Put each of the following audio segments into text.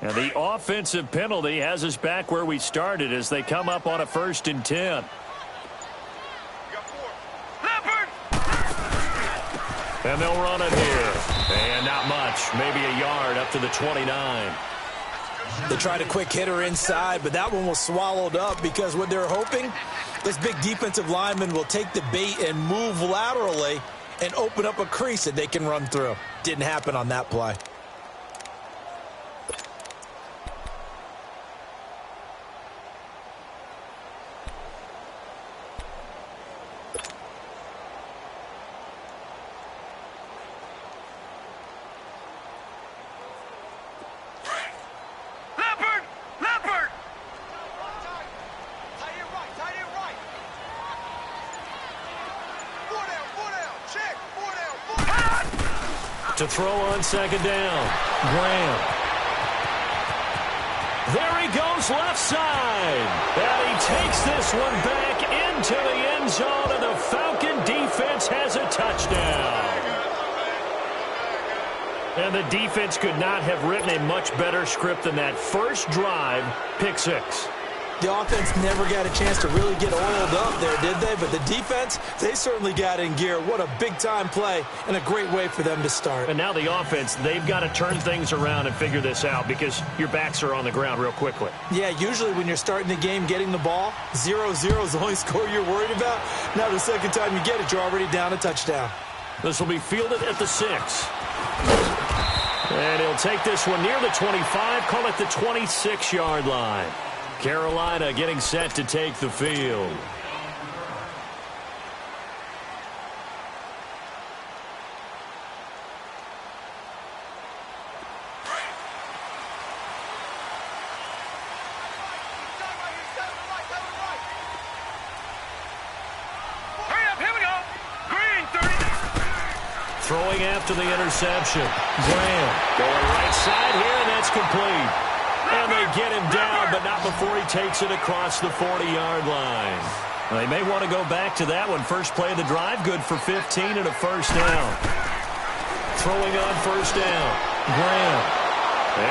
And the offensive penalty has us back where we started as they come up on a 1st and 10. And they'll run it here. And not much. Maybe a yard up to the 29. They tried a quick hitter inside, but that one was swallowed up because what they're hoping, this big defensive lineman will take the bait and move laterally and open up a crease that they can run through. Didn't happen on that play. To throw on 2nd down. Graham. There he goes left side. And he takes this one back into the end zone, and the Falcon defense has a touchdown. And the defense could not have written a much better script than that. First drive, pick 6. The offense never got a chance to really get oiled up there, did they? But the defense, they certainly got in gear. What a big-time play and a great way for them to start. And now the offense, they've got to turn things around and figure this out because your backs are on the ground real quickly. Yeah, usually when you're starting the game getting the ball, 0-0 is the only score you're worried about. Now the second time you get it, you're already down a touchdown. This will be fielded at the 6. And he'll take this one near the 25, call it the 26-yard line. Carolina getting set to take the field. Throwing after the interception. Graham going right side here, and that's complete. And they get him down, but not before he takes it across the 40-yard line. They may want to go back to that one. First play of the drive, good for 15 and a first down. Throwing on 1st down. Graham.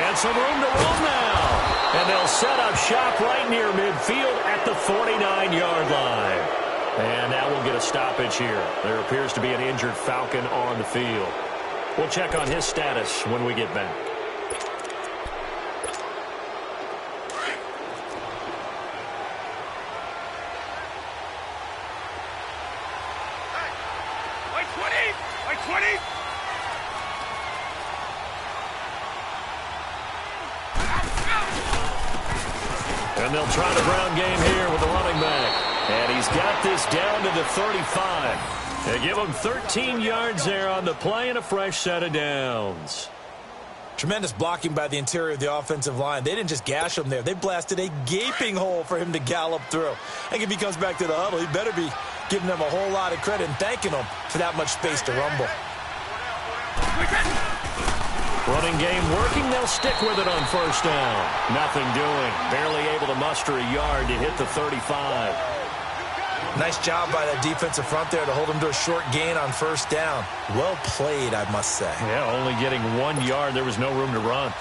And some room to roll now. And they'll set up shop right near midfield at the 49-yard line. And now we'll get a stoppage here. There appears to be an injured Falcon on the field. We'll check on his status when we get back. And they'll try the ground game here with the running back. And he's got this down to the 35. They give him 13 yards there on the play and a fresh set of downs. Tremendous blocking by the interior of the offensive line. They didn't just gash him there. They blasted a gaping hole for him to gallop through. I think if he comes back to the huddle, he better be giving them a whole lot of credit and thanking them for that much space to rumble. Running game working. They'll stick with it on 1st down. Nothing doing. Barely able to muster a yard to hit the 35. Nice job by that defensive front there to hold him to a short gain on 1st down. Well played, I must say. Yeah, only getting 1 yard. There was no room to run.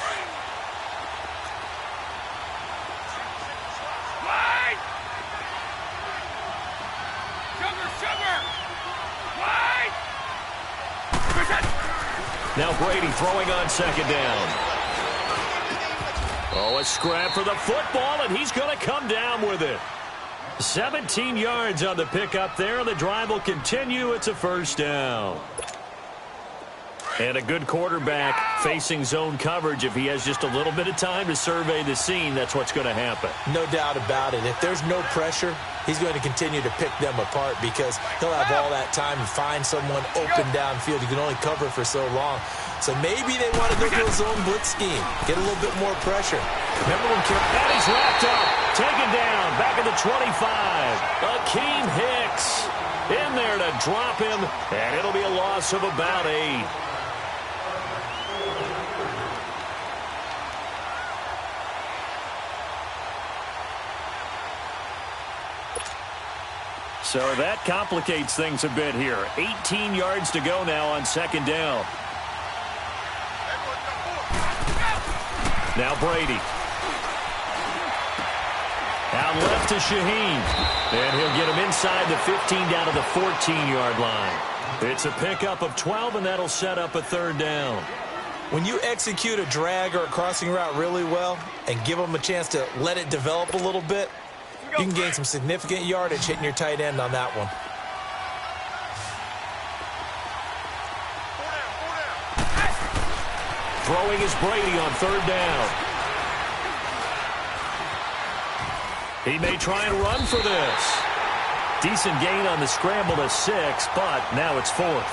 Now Brady throwing on 2nd down. Oh, a scrap for the football, and he's going to come down with it. 17 yards on the pickup there. The drive will continue. It's a 1st down. And a good quarterback facing zone coverage. If he has just a little bit of time to survey the scene, that's what's going to happen. No doubt about it. If there's no pressure, he's going to continue to pick them apart because he'll have all that time to find someone open downfield. You can only cover for so long. So maybe they want to go to a zone blitz scheme, get a little bit more pressure. Remember when and he's wrapped up, taken down, back at the 25. Akeem Hicks in there to drop him, and it'll be a loss of about 8. So that complicates things a bit here. 18 yards to go now on 2nd down. Now Brady. Out left to Shaheen. And he'll get him inside the 15 down to the 14-yard line. It's a pickup of 12, and that'll set up a third down. When you execute a drag or a crossing route really well and give them a chance to let it develop a little bit, you can gain some significant yardage hitting your tight end on that one. Throwing is Brady on third down. He may try and run for this. Decent gain on the scramble to 6, but now it's 4th.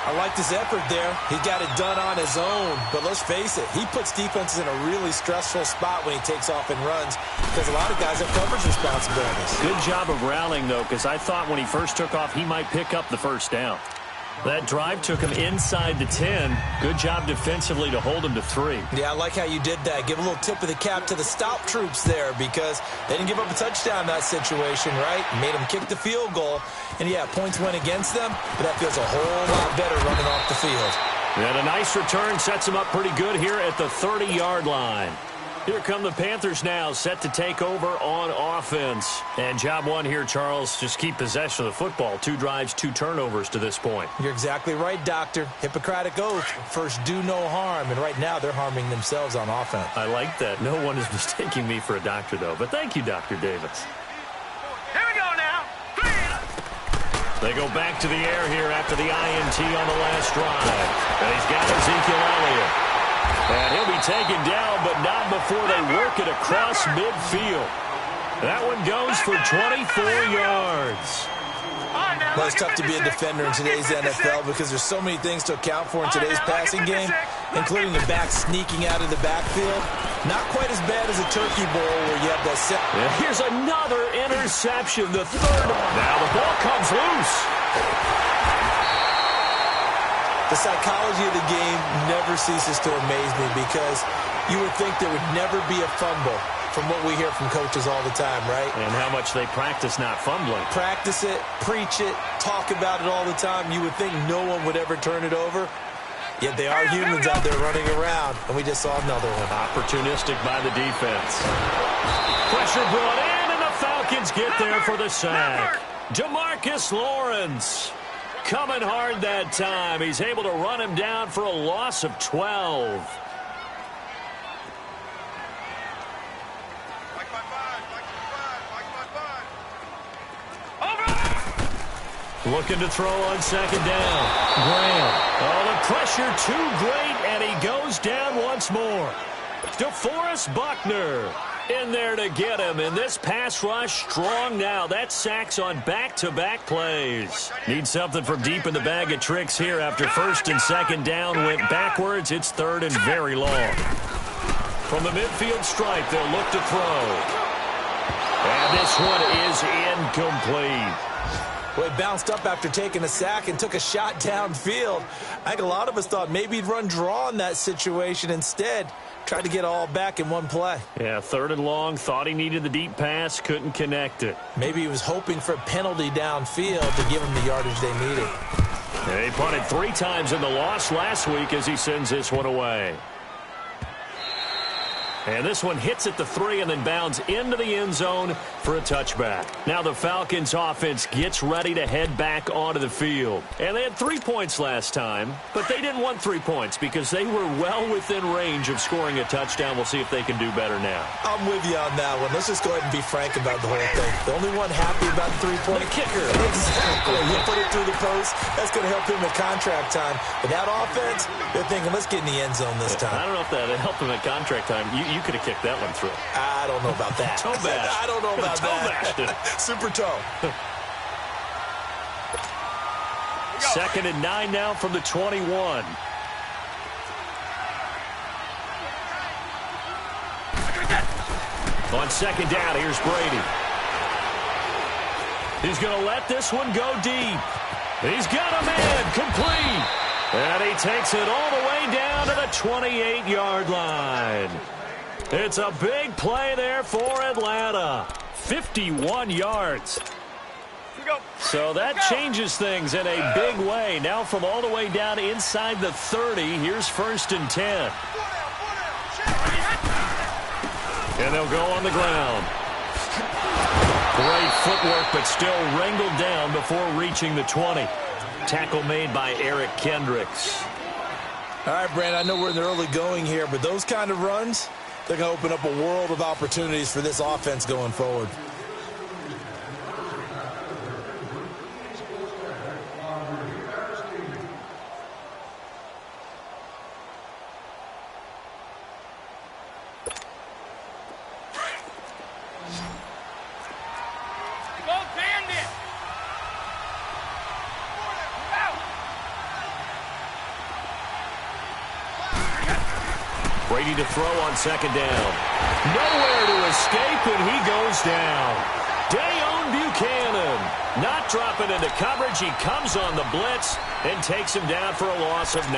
I like this effort there. He got it done on his own. But let's face it, he puts defenses in a really stressful spot when he takes off and runs because a lot of guys have coverage responsibilities. Good job of rallying, though, because I thought when he first took off, he might pick up the first down. That drive took him inside the 10. Good job defensively to hold him to 3. Yeah, I like how you did that. Give a little tip of the cap to the stop troops there because they didn't give up a touchdown in that situation, right? Made them kick the field goal. And, yeah, points went against them, but that feels a whole lot better running off the field. And a nice return sets him up pretty good here at the 30-yard line. Here come the Panthers now, set to take over on offense. And job one here, Charles, just keep possession of the football. 2 drives, 2 turnovers to this point. You're exactly right, Doctor. Hippocratic oath, first do no harm. And right now they're harming themselves on offense. I like that. No one is mistaking me for a doctor, though. But thank you, Dr. Davis. Here we go now. They go back to the air here after the INT on the last drive. And he's got Ezekiel Elliott. And he'll be taken down, but not before they work it across midfield. That one goes for 24 yards. Well, it's tough to be a defender in today's NFL because there's so many things to account for in today's passing game, including the back sneaking out of the backfield. Not quite as bad as a turkey bowl where you have that set. And here's another interception, the third. Now the ball comes loose. The psychology of the game never ceases to amaze me because you would think there would never be a fumble from what we hear from coaches all the time, right? And how much they practice not fumbling. Practice it, preach it, talk about it all the time. You would think no one would ever turn it over. Yet they are humans out there running around, and we just saw another one. Opportunistic by the defense. Pressure brought in, and the Falcons get there for the sack. DeMarcus Lawrence coming hard that time. He's able to run him down for a loss of 12. Looking to throw on second down. Graham. Oh, the pressure too great, and he goes down once more. DeForest Buckner in there to get him, and this pass rush strong now. That sacks on back-to-back plays. Need something from deep in the bag of tricks here after first and second down went backwards. It's third and very long. From the midfield stripe, they'll look to throw. And this one is incomplete. Well, he bounced up after taking a sack and took a shot downfield. I think a lot of us thought maybe he'd run draw in that situation instead. Tried to get all back in one play. Yeah, third and long. Thought he needed the deep pass. Couldn't connect it. Maybe he was hoping for a penalty downfield to give him the yardage they needed. Yeah, he punted 3 times in the loss last week as he sends this one away. And this one hits at the 3 and then bounds into the end zone for a touchback. Now the Falcons offense gets ready to head back onto the field. And they had 3 points last time, but they didn't want 3 points because they were well within range of scoring a touchdown. We'll see if they can do better now. I'm with you on that one. Let's just go ahead and be frank about the whole thing. The only one happy about the 3-point kicker. Exactly. You put it through the post. That's going to help him at contract time. But that offense, they're thinking, let's get in the end zone this time. I don't know if that helped him at contract time. You could have kicked that one through. I don't know about that. Toe bash. I don't know about that. Super toe. Second and 9 now from the 21. On second down, here's Brady. He's going to let this one go deep. He's got a man complete. And he takes it all the way down to the 28-yard line. It's a big play there for Atlanta. 51 yards. So that changes things in a big way. Now from all the way down inside the 30, here's first and 10. And they'll go on the ground. Great footwork, but still wrangled down before reaching the 20. Tackle made by Eric Kendricks. All right, Brandon, I know we're in the early going here, but those kind of runs, they're going to open up a world of opportunities for this offense going forward. Brady to throw on second down. Nowhere to escape, and he goes down. Dayon Buchanan not dropping into coverage. He comes on the blitz and takes him down for a loss of 9.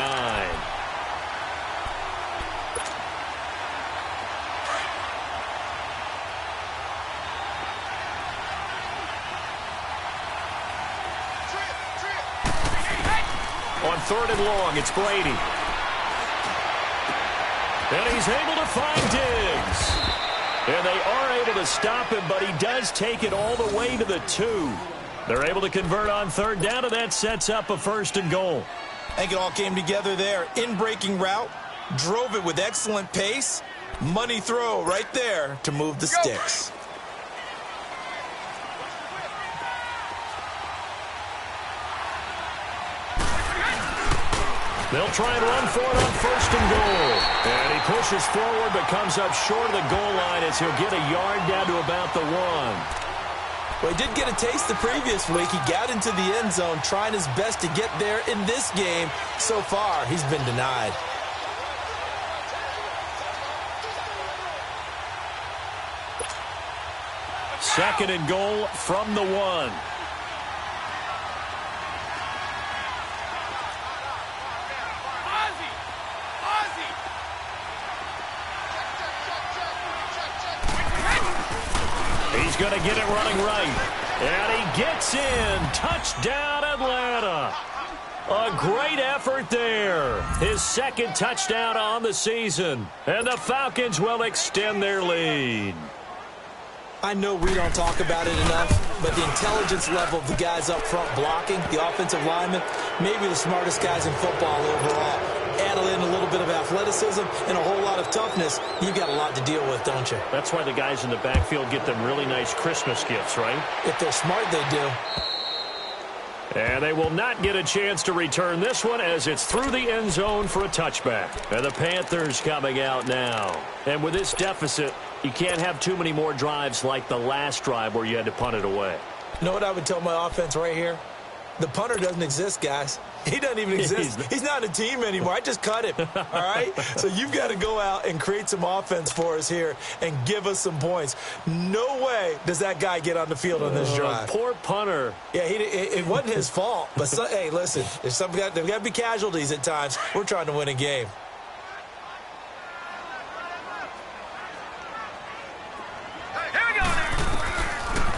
On 3rd and long, it's Brady. And he's able to find Diggs. And they are able to stop him, but he does take it all the way to the 2. They're able to convert on 3rd down, and that sets up a 1st and goal. I think it all came together there. In-breaking route, drove it with excellent pace. Money throw right there to move the sticks. They'll try and run for it on 1st and goal. And he pushes forward but comes up short of the goal line as he'll get a yard down to about the 1. Well, he did get a taste the previous week. He got into the end zone trying his best to get there in this game. So far, he's been denied. Second and goal from the 1. He's going to get it running right. And he gets in. Touchdown, Atlanta. A great effort there. His 2nd touchdown on the season. And the Falcons will extend their lead. I know we don't talk about it enough, but the intelligence level of the guys up front blocking, the offensive linemen, maybe the smartest guys in football overall. Add in a little bit of athleticism and a whole lot of toughness, you've got a lot to deal with, don't you? That's why the guys in the backfield get them really nice Christmas gifts, right? If they're smart, they do. And they will not get a chance to return this one as it's through the end zone for a touchback. And the Panthers coming out now. And with this deficit, you can't have too many more drives like the last drive where you had to punt it away. You know what I would tell my offense right here? The punter doesn't exist, guys. He doesn't even exist. He's not a team anymore. I just cut him, all right? So you've got to go out and create some offense for us here and give us some points. No way does that guy get on the field on this drive. Poor punter. Yeah, it wasn't his fault. But, hey, listen, there's got to be casualties at times. We're trying to win a game.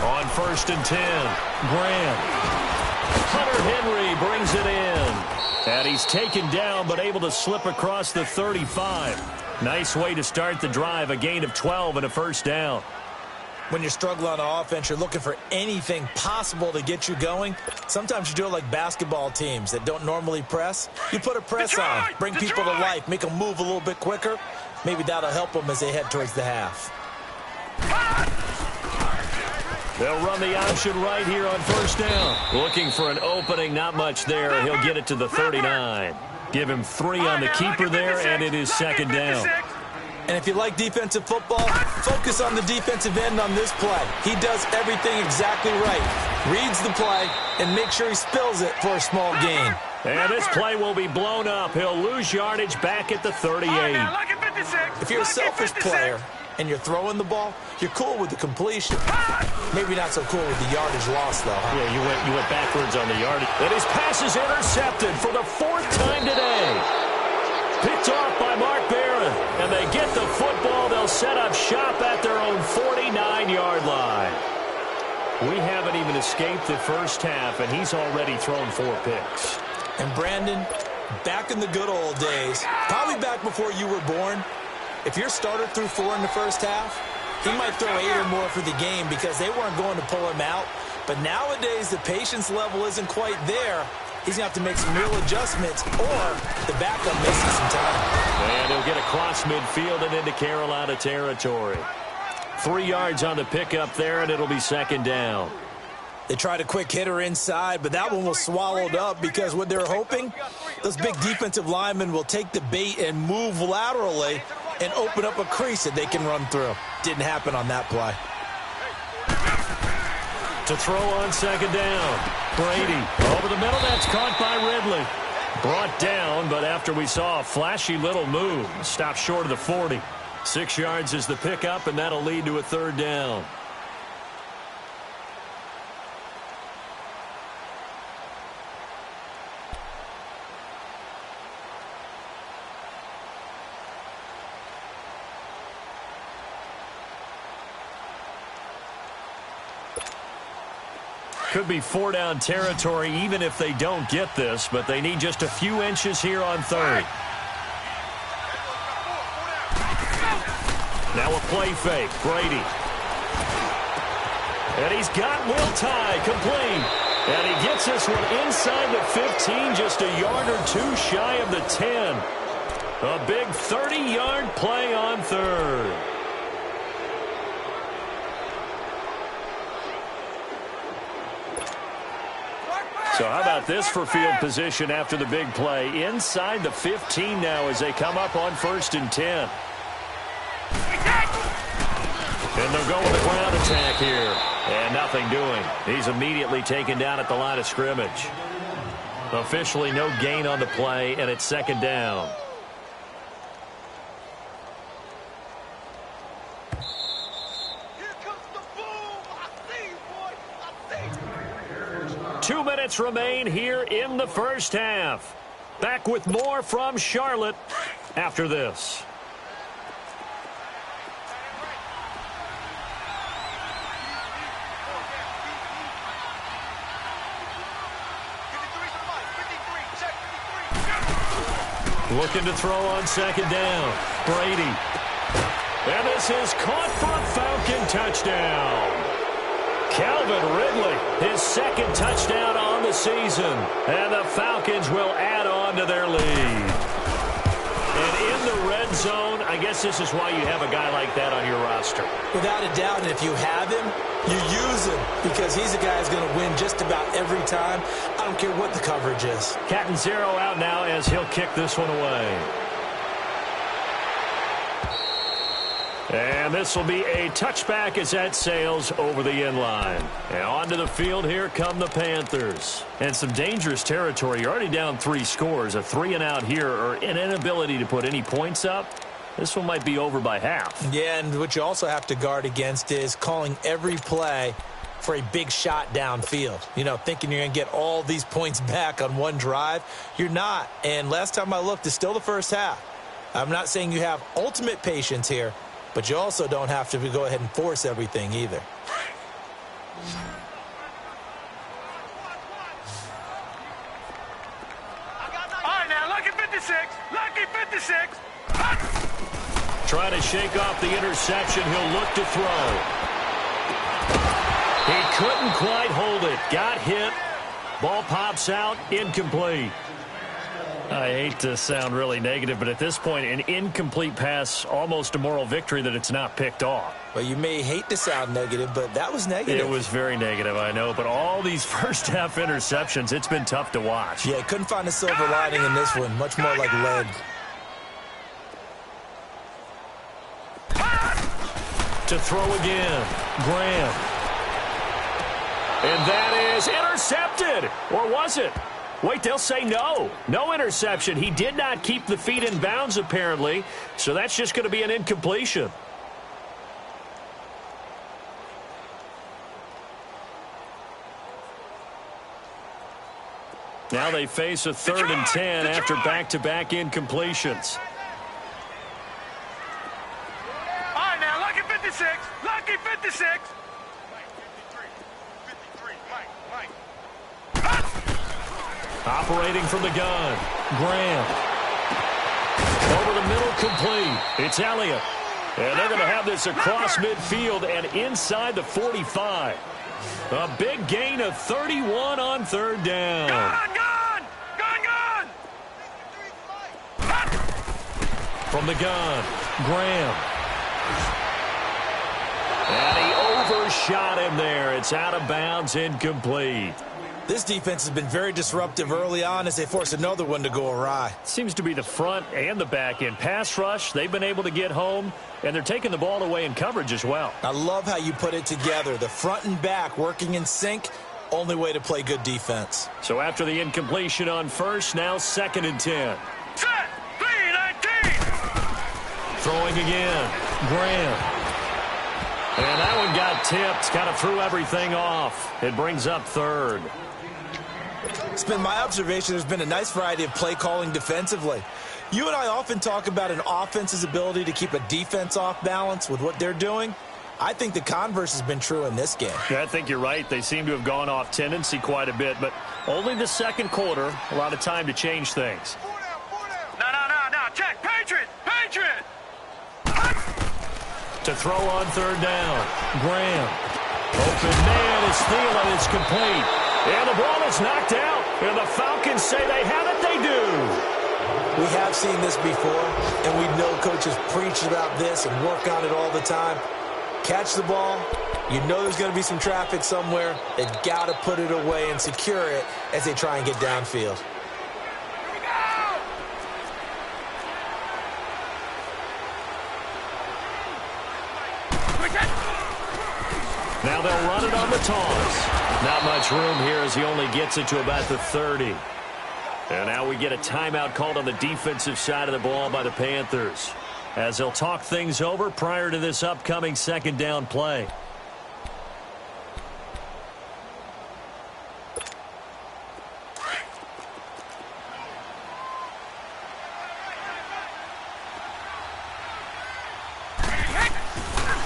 On 1st and 10, Graham. Hunter Henry brings it in. And he's taken down but able to slip across the 35. Nice way to start the drive, a gain of 12 and a 1st down. When you're struggling on offense, you're looking for anything possible to get you going. Sometimes you do it like basketball teams that don't normally press. You put a press on, bring people to life, make them move a little bit quicker. Maybe that'll help them as they head towards the half. They'll run the option right here on 1st down. Looking for an opening, not much there. He'll get it to the 39. Give him 3 on the keeper there, and it is 2nd down. And if you like defensive football, focus on the defensive end on this play. He does everything exactly right. Reads the play and makes sure he spills it for a small gain. And this play will be blown up. He'll lose yardage back at the 38. If you're a selfish player and you're throwing the ball, you're cool with the completion. Maybe not so cool with the yardage loss, though. Huh? Yeah, you went backwards on the yardage. And his pass is intercepted for the 4th time today. Picked off by Mark Barron. And they get the football. They'll set up shop at their own 49-yard line. We haven't even escaped the first half, and he's already thrown 4 picks. And Brandon, back in the good old days, probably back before you were born, if your starter threw 4 in the first half, he might throw 8 or more for the game because they weren't going to pull him out. But nowadays, the patience level isn't quite there. He's going to have to make some real adjustments, or the backup missing some time. And he'll get across midfield and into Carolina territory. 3 yards on the pickup there, and it'll be second down. They tried a quick hitter inside, but that one was swallowed up because what they're hoping, those big defensive linemen will take the bait and move laterally and open up a crease that they can run through. Didn't happen on that play. To throw on second down. Brady over the middle. That's caught by Ridley. Brought down, but after we saw a flashy little move, stopped short of the 40. 6 yards is the pickup, and that'll lead to a third down. Could be 4-down territory even if they don't get this, but they need just a few inches here on third. Now a play fake. Brady. And he's got Will Tye complete. And he gets this one inside the 15, just a yard or two shy of the 10. A big 30-yard play on third. So how about this for field position after the big play? Inside the 15 now as they come up on 1st and 10. And they'll go with a ground attack here. And nothing doing. He's immediately taken down at the line of scrimmage. Officially no gain on the play, and it's second down. Here comes the boom. I see you, boy. I see you. 2 minutes remain here in the first half. Back with more from Charlotte after this. Looking to throw on second down. Brady. And this is caught for a Falcon touchdown. Calvin Ridley, his second touchdown on the season. And the Falcons will add on to their lead. And in the red zone, I guess this is why you have a guy like that on your roster. Without a doubt, and if you have him, you use him because he's a guy who's going to win just about every time. I don't care what the coverage is. Catanzaro out now as he'll kick this one away. And this will be a touchback as that sails over the end line. And onto the field, here come the Panthers. And some dangerous territory. You're already down 3 scores. A 3-and-out here, or an inability to put any points up. This one might be over by half. Yeah, and what you also have to guard against is calling every play for a big shot downfield. You know, thinking you're going to get all these points back on one drive. You're not. And last time I looked, it's still the first half. I'm not saying you have ultimate patience here, but you also don't have to go ahead and force everything either. All right, now, lucky 56. Lucky 56. Trying to shake off the interception. He'll look to throw. He couldn't quite hold it. Got hit. Ball pops out. Incomplete. I hate to sound really negative, but at this point, an incomplete pass, almost a moral victory that it's not picked off. Well, you may hate to sound negative, but that was negative. It was very negative, I know. But all these first-half interceptions, it's been tough to watch. Yeah, couldn't find a silver lining in this one. Much more like lead. To throw again. Graham. And that is intercepted. Or was it? Wait, they'll say no. No interception. He did not keep the feet in bounds, apparently. So that's just going to be an incompletion. Now they face a 3rd and 10 after back-to-back incompletions. All right, now, lucky 56. Lucky 56. Operating from the gun. Graham. Over the middle, complete. It's Elliott. And they're going to have this across midfield and inside the 45. A big gain of 31 on third down. Gun! From the gun, Graham. And he overshot him there. It's out of bounds, incomplete. This defense has been very disruptive early on as they force another one to go awry. Seems to be the front and the back end. Pass rush, they've been able to get home, and they're taking the ball away in coverage as well. I love how you put it together. The front and back working in sync, only way to play good defense. So after the incompletion on first, now 2nd and 10. Set! 3-19! Throwing again, Graham. And that one got tipped, kind of threw everything off. It brings up 3rd. It's been my observation there's been a nice variety of play calling defensively. You and I often talk about an offense's ability to keep a defense off balance with what they're doing. I think the converse has been true in this game. Yeah, I think you're right. They seem to have gone off tendency quite a bit, but only the second quarter, a lot of time to change things. No. Check. Patriot! To throw on third down, Graham. Open man is Thielen. It's complete. And the ball is knocked out. And the Falcons say they have it. They do. We have seen this before, and we know coaches preach about this and work on it all the time. Catch the ball. You know there's going to be some traffic somewhere. They've got to put it away and secure it as they try and get downfield. Now they'll run it on the toss. Not much room here as he only gets it to about the 30. And now we get a timeout called on the defensive side of the ball by the Panthers, as they'll talk things over prior to this upcoming 2nd down play.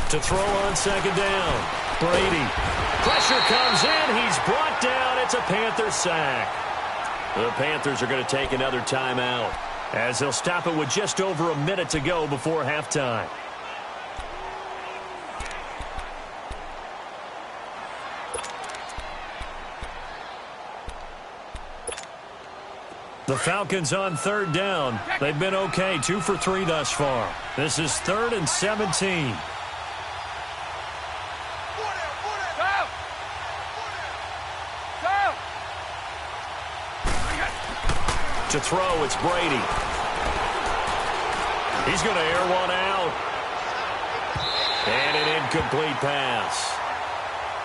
To throw on 2nd down, Brady. Pressure comes in. He's brought down. It's a Panther sack. The Panthers are going to take another timeout, as they'll stop it with just over a minute to go before halftime. The Falcons on 3rd down. They've been okay, 2 for 3 thus far. This is 3rd and 17. To throw, it's Brady. He's going to air one out. And an incomplete pass.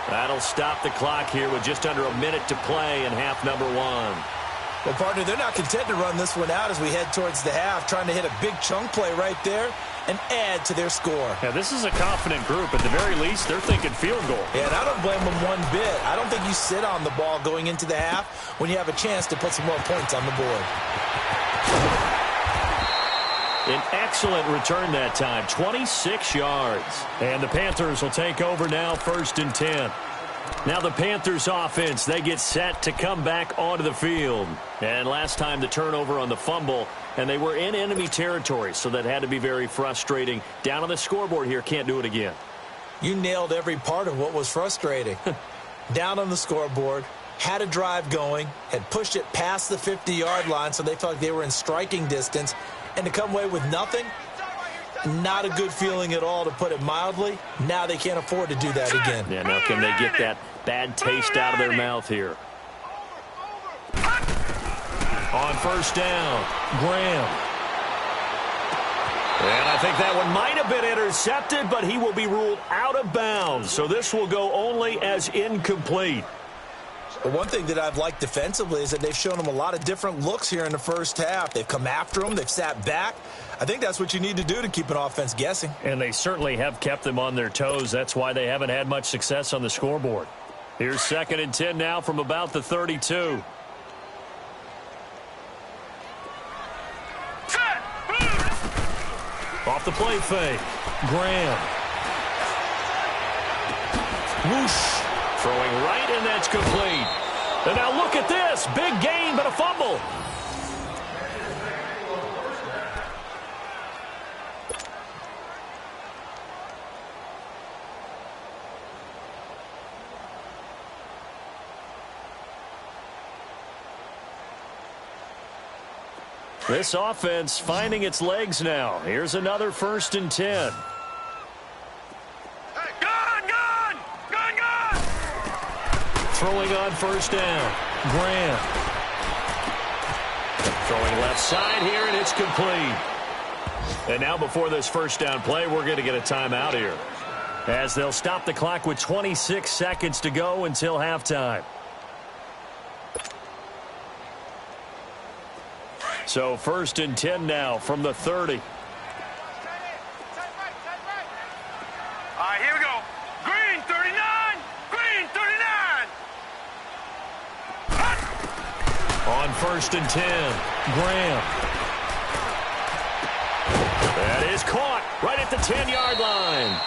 That'll stop the clock here with just under a minute to play in half number 1. Well, partner, they're not content to run this one out as we head towards the half, trying to hit a big chunk play right there and add to their score. Yeah, this is a confident group. At the very least, they're thinking field goal. Yeah, and I don't blame them one bit. I don't think you sit on the ball going into the half when you have a chance to put some more points on the board. An excellent return that time, 26 yards. And the Panthers will take over now, 1st and 10. Now the Panthers offense, they get set to come back onto the field. And last time the turnover on the fumble, and they were in enemy territory, so that had to be very frustrating. Down on the scoreboard here, can't do it again. You nailed every part of what was frustrating. Down on the scoreboard, had a drive going, had pushed it past the 50-yard line so they felt like they were in striking distance, and to come away with nothing, not a good feeling at all, to put it mildly. Now they can't afford to do that again. Yeah, now can they get that bad taste out of their mouth here? On 1st down, Graham. And I think that one might have been intercepted, but he will be ruled out of bounds. So this will go only as incomplete. But one thing that I've liked defensively is that they've shown them a lot of different looks here in the first half. They've come after them. They've sat back. I think that's what you need to do to keep an offense guessing. And they certainly have kept them on their toes. That's why they haven't had much success on the scoreboard. Here's 2nd and 10 now from about the 32. Off the play fake. Graham. Whoosh. Throwing right, and that's complete. And now look at this. Big gain, but a fumble. This offense finding its legs now. Here's another 1st and 10. Throwing on 1st down. Graham. Throwing left side here, and it's complete. And now before this 1st down play, we're going to get a timeout here, as they'll stop the clock with 26 seconds to go until halftime. So 1st and 10 now from the 30. All right, here we go. Green 39. Green 39. On 1st and 10, Graham. That is caught right at the 10-yard line.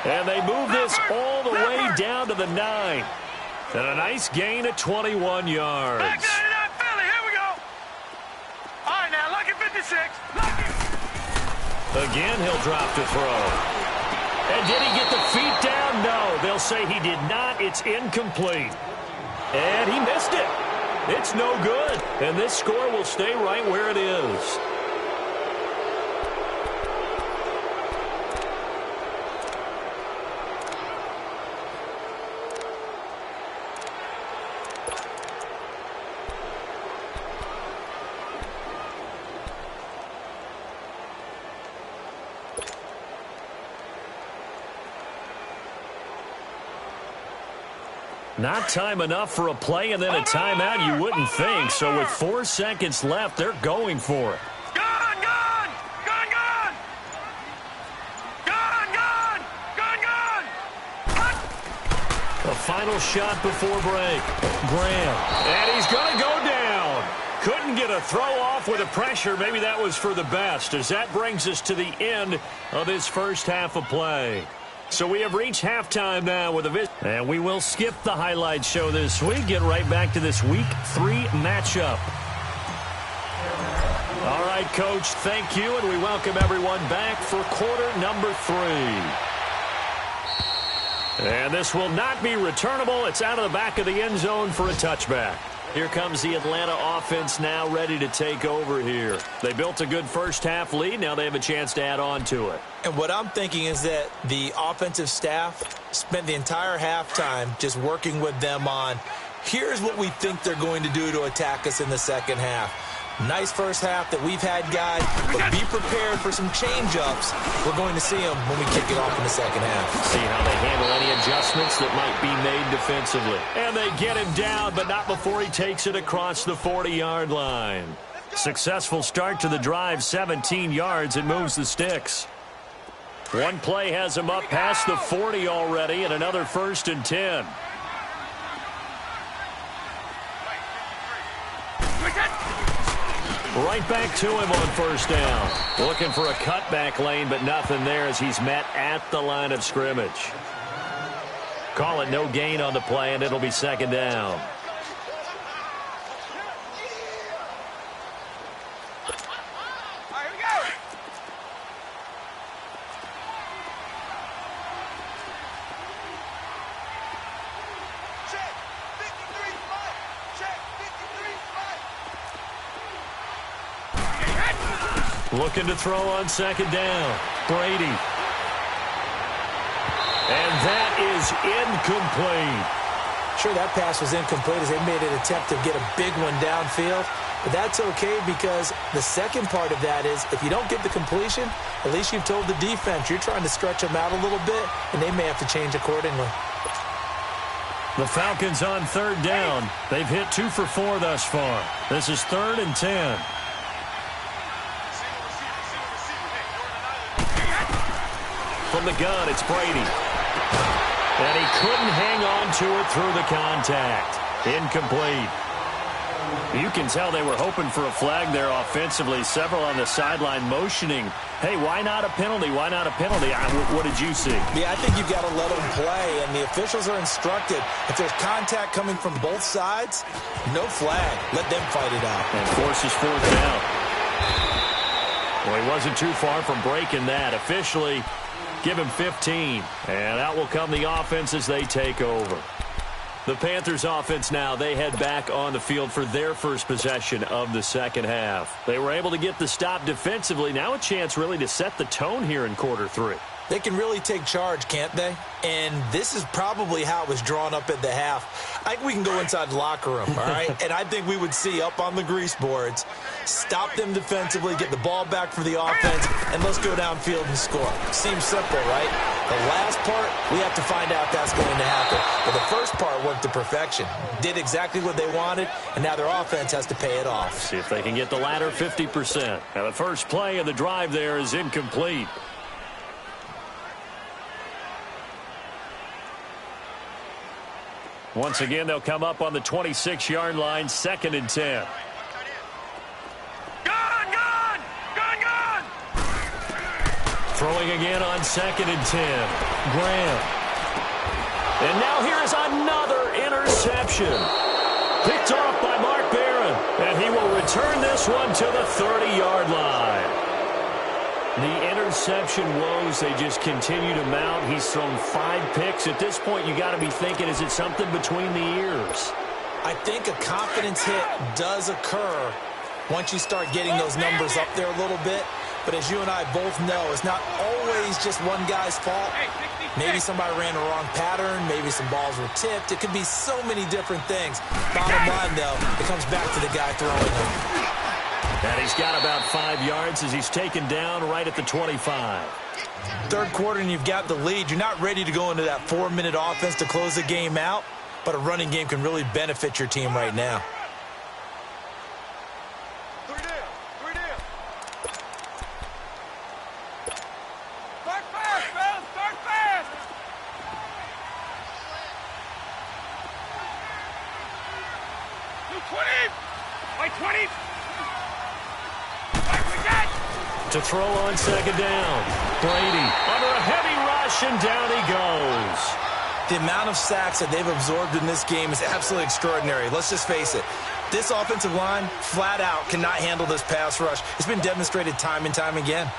And they move this all the way down to the 9. And a nice gain of 21 yards. Back 99 Philly. Here we go. All right, now, lucky 56. Lucky. Again, he'll drop to throw. And did he get the feet down? No, they'll say he did not. It's incomplete. And he missed it. It's no good. And this score will stay right where it is. Not time enough for a play and then a timeout, you wouldn't think. So with 4 seconds left, they're going for it. Gun, gun, gun, gun. Gun, gun, gun, gun. The final shot before break. Graham. And he's going to go down. Couldn't get a throw off with the pressure. Maybe that was for the best, as that brings us to the end of this 1st half of play. So we have reached halftime now with a visit. And we will skip the highlight show this week. Get right back to this Week 3 matchup. All right, Coach, thank you. And we welcome everyone back for quarter number 3. And this will not be returnable. It's out of the back of the end zone for a touchback. Here comes the Atlanta offense now ready to take over here. They built a good 1st half lead. Now they have a chance to add on to it. And what I'm thinking is that the offensive staff spent the entire halftime just working with them on, here's what we think they're going to do to attack us in the 2nd half. Nice 1st half that we've had, guys, but be prepared for some change-ups. We're going to see them when we kick it off in the 2nd half. See how they handle any adjustments that might be made defensively. And they get him down, but not before he takes it across the 40-yard line. Successful start to the drive, 17 yards, and moves the sticks. One play has him up past the 40 already, and another 1st and 10. Right back to him on 1st down. Looking for a cutback lane, but nothing there as he's met at the line of scrimmage. Call it no gain on the play, and it'll be 2nd down. Looking to throw on 2nd down. Brady. And that is incomplete. Sure, that pass was incomplete as they made an attempt to get a big one downfield. But that's okay because the second part of that is if you don't get the completion, at least you've told the defense you're trying to stretch them out a little bit, and they may have to change accordingly. The Falcons on 3rd down. They've hit 2 for 4 thus far. This is 3rd and 10. From the gun, it's Brady. And he couldn't hang on to it through the contact. Incomplete. You can tell they were hoping for a flag there offensively. Several on the sideline motioning, hey, why not a penalty? Why not a penalty? What did you see? Yeah, I think you've got to let them play, and the officials are instructed. If there's contact coming from both sides, no flag. Let them fight it out. And forces 4th down. Well, he wasn't too far from breaking that. Officially, give him 15. And out will come the offense as they take over. The Panthers offense now, they head back on the field for their first possession of the second half. They were able to get the stop defensively. Now a chance really to set the tone here in quarter three. They can really take charge, can't they? And this is probably how it was drawn up at the half. I think we can go inside the locker room, all right? And I think we would see up on the grease boards, stop them defensively, get the ball back for the offense, and let's go downfield and score. Seems simple, right? The last part, we have to find out if that's going to happen. But the first part worked to perfection. Did exactly what they wanted, and now their offense has to pay it off. See if they can get the latter 50%. Now the first play of the drive there is incomplete. Once again, they'll come up on the 26-yard line, 2nd and 10. Gone! Throwing again on 2nd and 10. Graham. And now here's another interception. Picked off by Mark Barron. And he will return this one to the 30-yard line. The interception woes, they just continue to mount. He's thrown 5 picks. At this point, you got to be thinking, is it something between the ears? I think a confidence hit does occur once you start getting those numbers up there a little bit. But as you and I both know, it's not always just one guy's fault. Maybe somebody ran the wrong pattern. Maybe some balls were tipped. It could be so many different things. Bottom line, though, it comes back to the guy throwing them. And he's got about 5 yards as he's taken down right at the 25. Third quarter and you've got the lead. You're not ready to go into that 4-minute offense to close the game out, but a running game can really benefit your team right now. 3 down. Start fast, fellas. Start fast. You 20. By 20. To throw on 2nd down. Brady under a heavy rush, and down he goes. The amount of sacks that they've absorbed in this game is absolutely extraordinary. Let's just face it. This offensive line, flat out, cannot handle this pass rush. It's been demonstrated time and time again.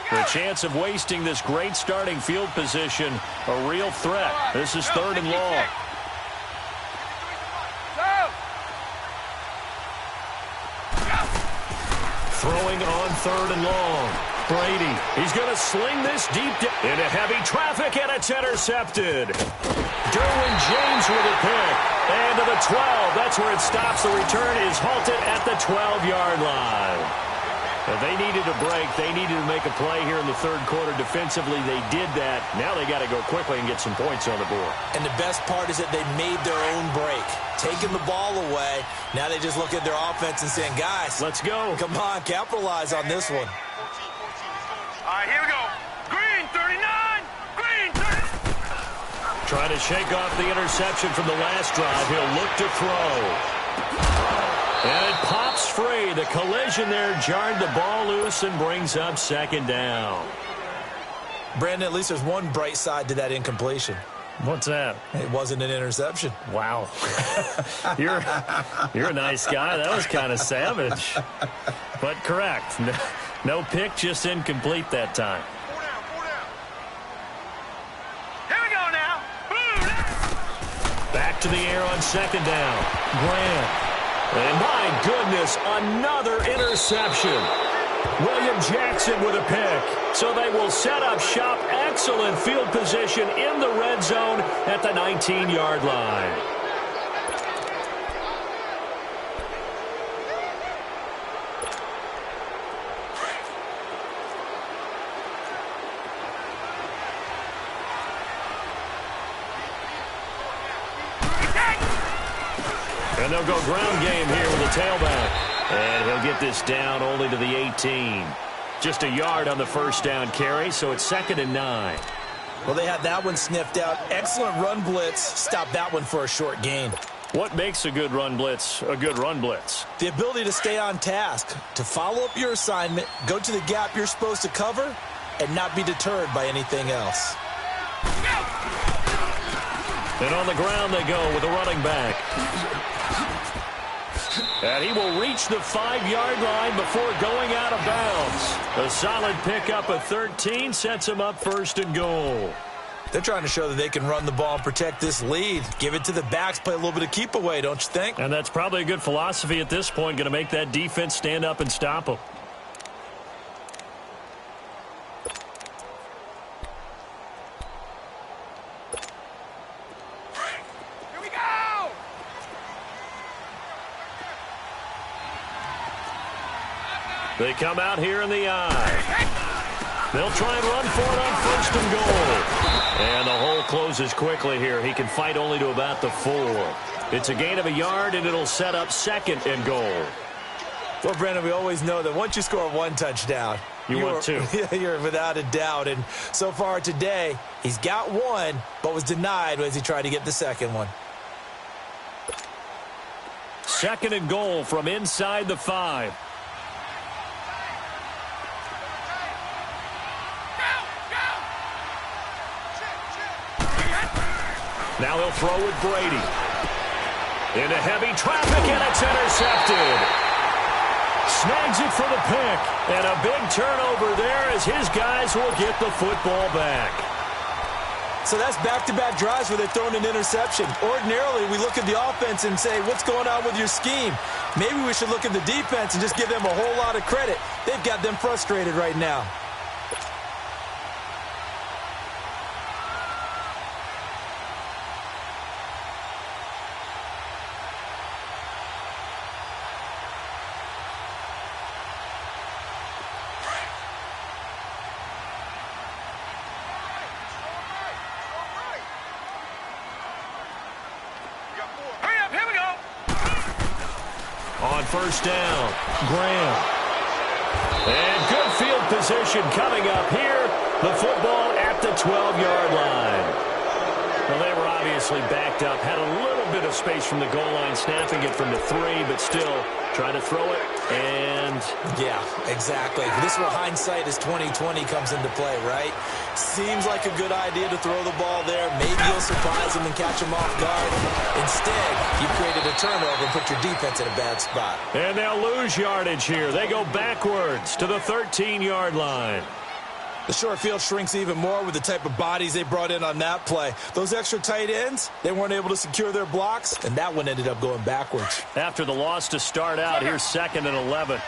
The chance of wasting this great starting field position, a real threat. This is 3rd and long. Throwing on 3rd and long. Brady, he's going to sling this deep into heavy traffic, and it's intercepted. Derwin James with a pick. And to the 12. That's where it stops. The return is halted at the 12-yard line. They needed a break. They needed to make a play here in the third quarter. Defensively, they did that. Now they got to go quickly and get some points on the board. And the best part is that they made their own break. Taking the ball away. Now they just look at their offense and saying, guys, let's go. Come on, capitalize on this one. All right, here we go. Green, 39. Green, 30. Trying to shake off the interception from the last drive. He'll look to throw. And it pops free. The collision there jarred the ball loose and brings up 2nd down. Brandon, at least there's one bright side to that incompletion. What's that? It wasn't an interception. Wow. You're a nice guy. That was kind of savage. But correct. No pick, just incomplete that time. 4 down. Here we go now. Boom. Back to the air on 2nd down. Graham. And my goodness, another interception. William Jackson with a pick. So they will set up shop. Excellent field position in the red zone at the 19-yard line. And they'll go ground game here with the tailback. And he'll get this down only to the 18. Just a yard on the first down carry, so it's 2nd and 9. Well, they had that one sniffed out. Excellent run blitz. Stop that one for a short gain. What makes a good run blitz a good run blitz? The ability to stay on task, to follow up your assignment, go to the gap you're supposed to cover, and not be deterred by anything else. And on the ground they go with a running back. And he will reach the 5-yard line before going out of bounds. A solid pickup of 13 sets him up first and goal. They're trying to show that they can run the ball and protect this lead. Give it to the backs, play a little bit of keep away, don't you think? And that's probably a good philosophy at this point, going to make that defense stand up and stop them. Here we go! They come out here in the eye. They'll try and run for it on first and goal. And the hole closes quickly here. He can fight only to about the 4. It's a gain of a yard, and it'll set up second and goal. Well, Brandon, we always know that once you score 1 touchdown, you want 2. You're without a doubt. And so far today, he's got 1, but was denied as he tried to get the second one. Second and goal from inside the 5. Now he'll throw with Brady. Into heavy traffic, and it's intercepted. Snags it for the pick. And a big turnover there as his guys will get the football back. So that's back-to-back drives where they're throwing an interception. Ordinarily, we look at the offense and say, what's going on with your scheme? Maybe we should look at the defense and just give them a whole lot of credit. They've got them frustrated right now. On first down, Graham. And good field position coming up here. The football at the 12-yard line. Well, they were obviously backed up. Had a little bit of space from the goal line, snapping it from the 3, but still trying to throw it. And yeah, exactly. This is where hindsight is 20/20 comes into play, right? Seems like a good idea to throw the ball there. Maybe you'll surprise him and catch him off guard. Instead, you created a turnover and put your defense in a bad spot. And they'll lose yardage here. They go backwards to the 13-yard line. The short field shrinks even more with the type of bodies they brought in on that play. Those extra tight ends, they weren't able to secure their blocks, and that one ended up going backwards. After the loss to start out, here's 2nd and 11.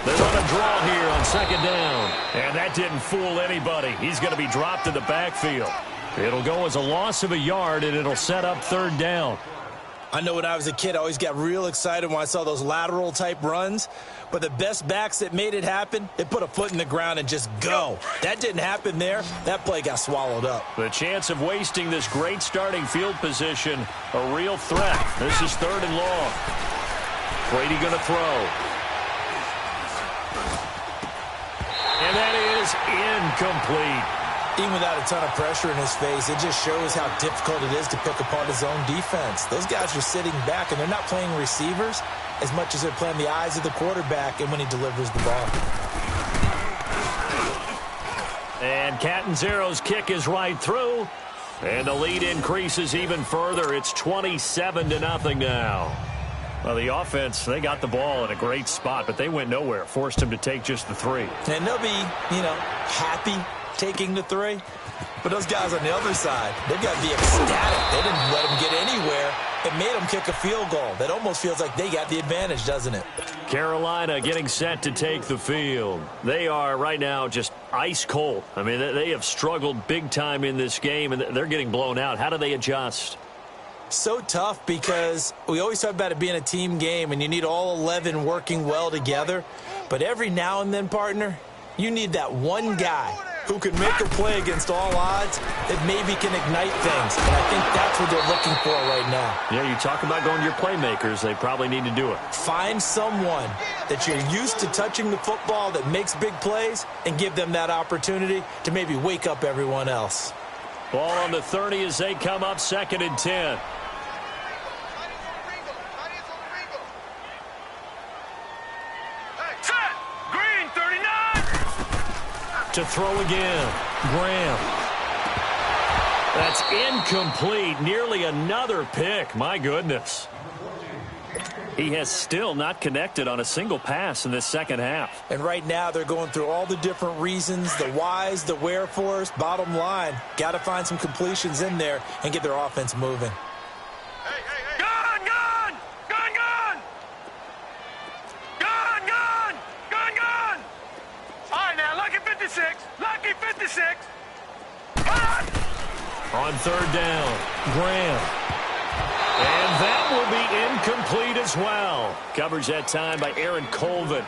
They run a draw here on 2nd down. And that didn't fool anybody. He's going to be dropped in the backfield. It'll go as a loss of a yard, and it'll set up 3rd down. I know when I was a kid, I always got real excited when I saw those lateral-type runs. But the best backs that made it happen, they put a foot in the ground and just go. That didn't happen there. That play got swallowed up. The chance of wasting this great starting field position, a real threat. This is 3rd and long. Brady going to throw. And that is incomplete. Even without a ton of pressure in his face, it just shows how difficult it is to pick apart his own defense. Those guys are sitting back, and they're not playing receivers as much as they're playing the eyes of the quarterback and when he delivers the ball. And Catanzero's kick is right through. And the lead increases even further. It's 27-0 now. Well, the offense, they got the ball in a great spot, but they went nowhere. Forced him to take just the 3. And they'll be, happy taking the 3. But those guys on the other side, they've got to be ecstatic. They didn't let them get anywhere. It made them kick a field goal. That almost feels like they got the advantage, doesn't it? Carolina getting set to take the field. They are right now just ice cold. I mean, they have struggled big time in this game, and they're getting blown out. How do they adjust? So tough because we always talk about it being a team game, and you need all 11 working well together. But every now and then, partner, you need that one guy who can make a play against all odds that maybe can ignite things. And I think that's what they're looking for right now. Yeah, you talk about going to your playmakers. They probably need to do it. Find someone that you're used to touching the football that makes big plays and give them that opportunity to maybe wake up everyone else. Ball on the 30 as they come up 2nd and 10. Set! Green 39! To throw again. Graham. That's incomplete. Nearly another pick. My goodness. He has still not connected on a single pass in this second half. And right now they're going through all the different reasons, the whys, the wherefores. Bottom line, got to find some completions in there and get their offense moving. Hey, hey, hey. Gun, gun! Gun, gun! Gun, gun! Gun, gun! All right, now, lucky 56. Lucky 56. Gun! On third down, Graham. And that will be incomplete as well. Coverage that time by Aaron Colvin.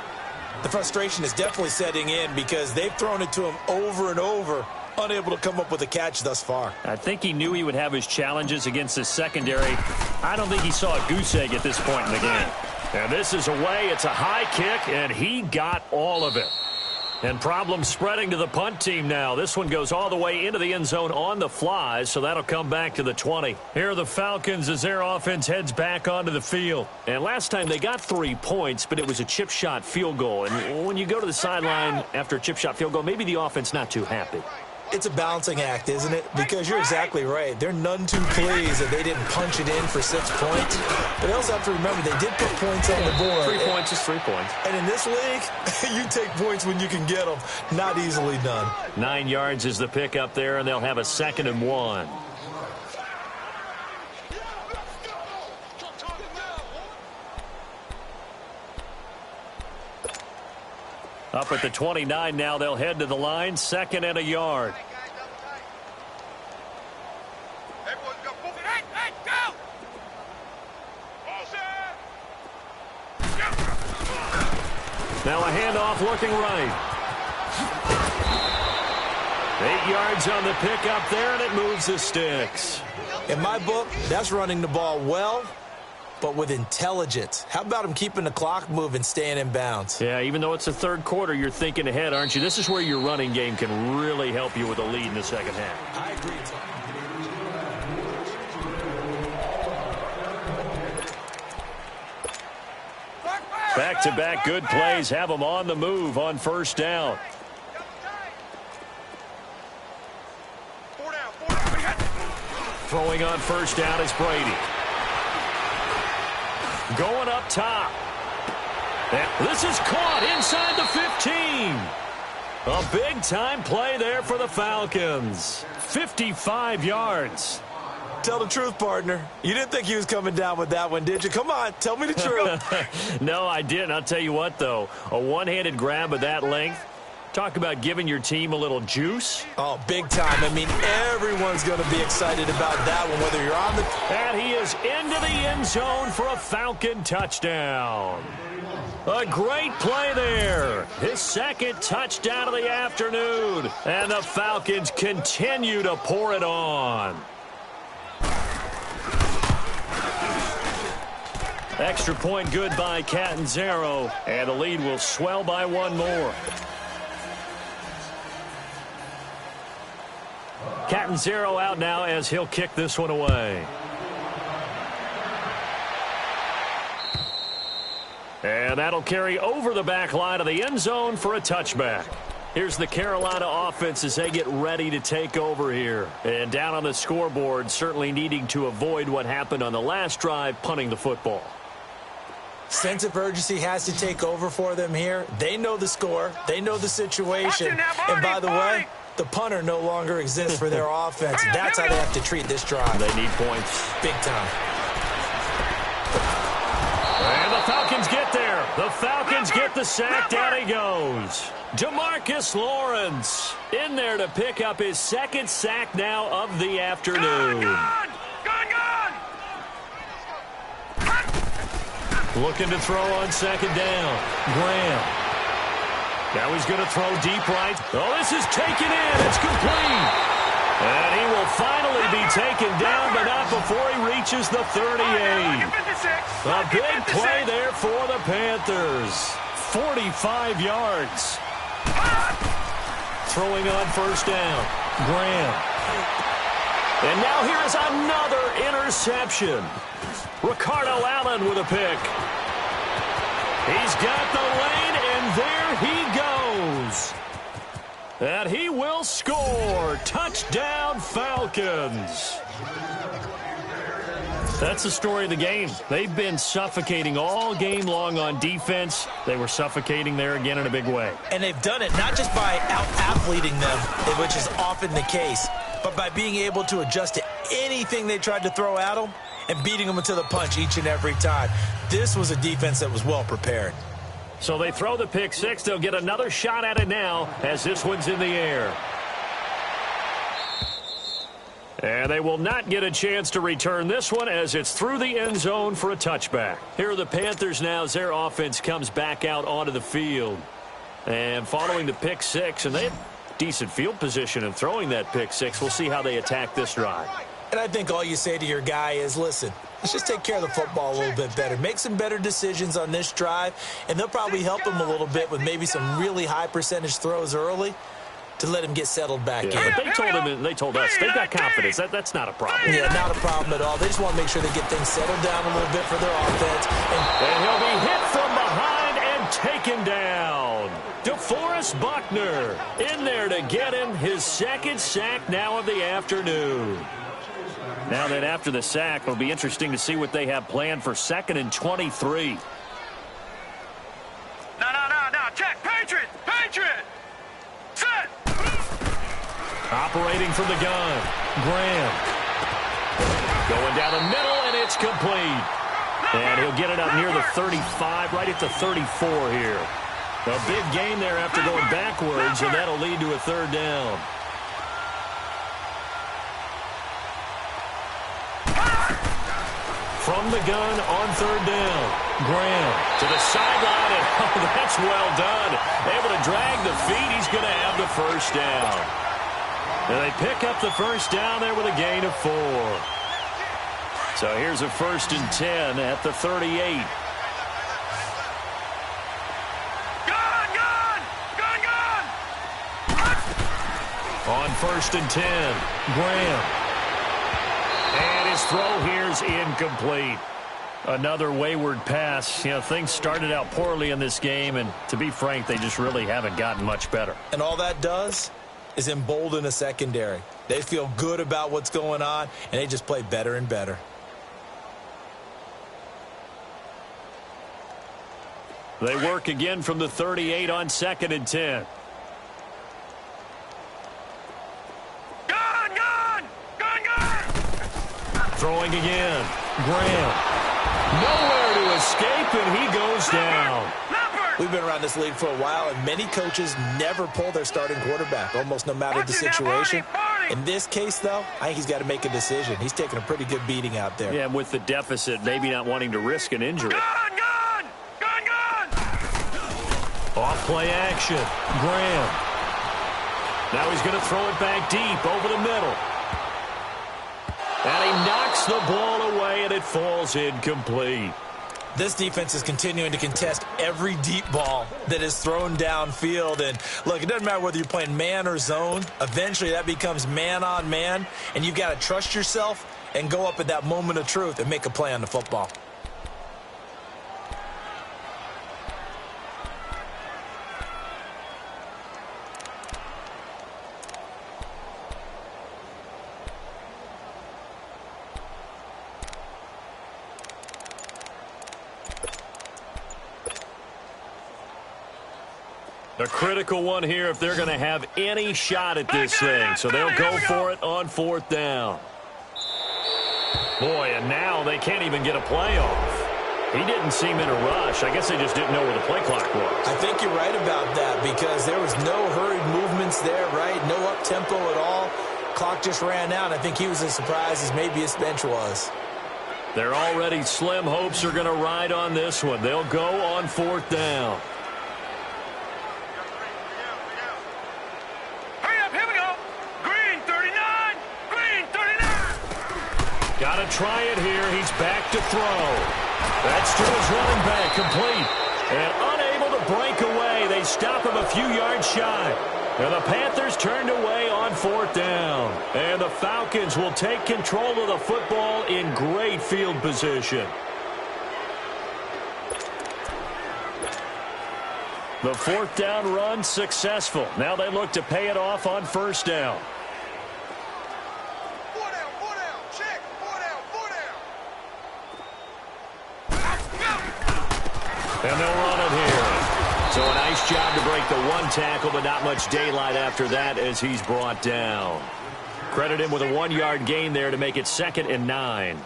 The frustration is definitely setting in because they've thrown it to him over and over, unable to come up with a catch thus far. I think he knew he would have his challenges against his secondary. I don't think he saw a goose egg at this point in the game. And this is away. It's a high kick, and he got all of it. And problems spreading to the punt team now. This one goes all the way into the end zone on the fly, so that'll come back to the 20. Here are the Falcons as their offense heads back onto the field. And last time they got 3 points, but it was a chip shot field goal. And when you go to the sideline after a chip shot field goal, maybe the offense not too happy. It's a balancing act, isn't it? Because you're exactly right. They're none too pleased that they didn't punch it in for 6 points. But they also have to remember they did put points on the board. 3 points is 3 points. And in this league, you take points when you can get them. Not easily done. 9 yards is the pick up there, and they'll have a 2nd and 1. Up at the 29 now, they'll head to the line, 2nd and a yard. Now a handoff looking right. 8 yards on the pick up there, and it moves the sticks. In my book, that's running the ball well, but with intelligence. How about him keeping the clock moving, staying in bounds? Yeah, even though it's the third quarter, you're thinking ahead, aren't you? This is where your running game can really help you with a lead in the second half. I agree, Tom. Back-to-back good plays have them on the move on first down. Throwing on first down is Brady. Going up top. And this is caught inside the 15. A big-time play there for the Falcons. 55 yards. Tell the truth, partner. You didn't think he was coming down with that one, did you? Come on, tell me the truth. No, I didn't. I'll tell you what, though. A one-handed grab of that length. Talk about giving your team a little juice. Oh, big time. I mean, everyone's going to be excited about that one, whether you're on the... And he is into the end zone for a Falcon touchdown. A great play there. His 2nd touchdown of the afternoon. And the Falcons continue to pour it on. Extra point good by Catanzaro. And the lead will swell by 1 more. Catanzaro out now as he'll kick this one away. And that'll carry over the back line of the end zone for a touchback. Here's the Carolina offense as they get ready to take over here. And down on the scoreboard, certainly needing to avoid what happened on the last drive, punting the football. Sense of urgency has to take over for them here. They know the score. They know the situation. And by the way, the punter no longer exists for their offense. That's how they have to treat this drive. They need points. Big time. And the Falcons get there. The Falcons get the sack. Down he goes. DeMarcus Lawrence in there to pick up his 2nd sack now of the afternoon. Gun! Looking to throw on 2nd down. Graham. Now he's going to throw deep right. Oh, this is taken in. It's complete. And he will finally be taken down, but not before he reaches the 38. A big play there for the Panthers. 45 yards. Throwing on first down. Graham. And now here is another interception. Ricardo Allen with a pick. He's got the lane, and there he goes. And he will score. Touchdown, Falcons. That's the story of the game. They've been suffocating all game long on defense. They were suffocating there again in a big way. And they've done it not just by out-athleting them, which is often the case, but by being able to adjust to anything they tried to throw at them and beating them to the punch each and every time. This was a defense that was well prepared. So they throw the pick six. They'll get another shot at it now as this one's in the air. And they will not get a chance to return this one as it's through the end zone for a touchback. Here are the Panthers now as their offense comes back out onto the field. And following the pick six, and they have decent field position in throwing that pick six. We'll see how they attack this drive. And I think all you say to your guy is, listen, let's just take care of the football a little bit better. Make some better decisions on this drive, and they'll probably help him a little bit with maybe some really high percentage throws early to let him get settled back in. But they told him, and they told us, they've got confidence. That's not a problem. Yeah, not a problem at all. They just want to make sure they get things settled down a little bit for their offense. And he'll be hit from behind and taken down. DeForest Buckner in there to get him his second sack now of the afternoon. Now that after the sack, it'll be interesting to see what they have planned for 2nd and 23. No. Check. Patriot. Set. Operating from the gun. Graham. Going down the middle, and it's complete. And he'll get it up near the 35, right at the 34 here. A big gain there after going backwards, and that'll lead to a 3rd down. From the gun on 3rd down. Graham to the sideline, and oh, that's well done. Able to drag the feet. He's going to have the 1st down. And they pick up the 1st down there with a gain of 4. So here's a 1st and 10 at the 38. On 1st and 10, Graham. And his throw here's incomplete. Another wayward pass. You know, things started out poorly in this game, and to be frank, they just really haven't gotten much better. And all that does is embolden a secondary. They feel good about what's going on, and they just play better and better. They work again from the 38 on 2nd and 10. Throwing again. Graham. Nowhere to escape, and he goes down. We've been around this league for a while, and many coaches never pull their starting quarterback, almost no matter the situation. In this case, though, I think he's got to make a decision. He's taking a pretty good beating out there. Yeah, with the deficit, maybe not wanting to risk an injury. Gun! Off play action. Graham. Now he's going to throw it back deep over the middle. And he knocks the ball away, and it falls incomplete. This defense is continuing to contest every deep ball that is thrown downfield. And, look, it doesn't matter whether you're playing man or zone. Eventually, that becomes man-on-man, and you've got to trust yourself and go up at that moment of truth and make a play on the football. A critical one here if they're going to have any shot at this thing. So they'll go for it on 4th down. Boy, and now they can't even get a play off. He didn't seem in a rush. I guess they just didn't know where the play clock was. I think you're right about that because there was no hurried movements there, right? No up-tempo at all. Clock just ran out. I think he was as surprised as maybe his bench was. Their already slim hopes are going to ride on this one. They'll go on 4th down. Got to try it here. He's back to throw. That's to his running back, complete. And unable to break away. They stop him a few yards shy. And the Panthers turned away on 4th down. And the Falcons will take control of the football in great field position. The fourth down run successful. Now they look to pay it off on first down. Four down, check. Four down. And they'll run it here. So a nice job to break the one tackle, but not much daylight after that as he's brought down. Credit him with a 1-yard gain there to make it 2nd and 9.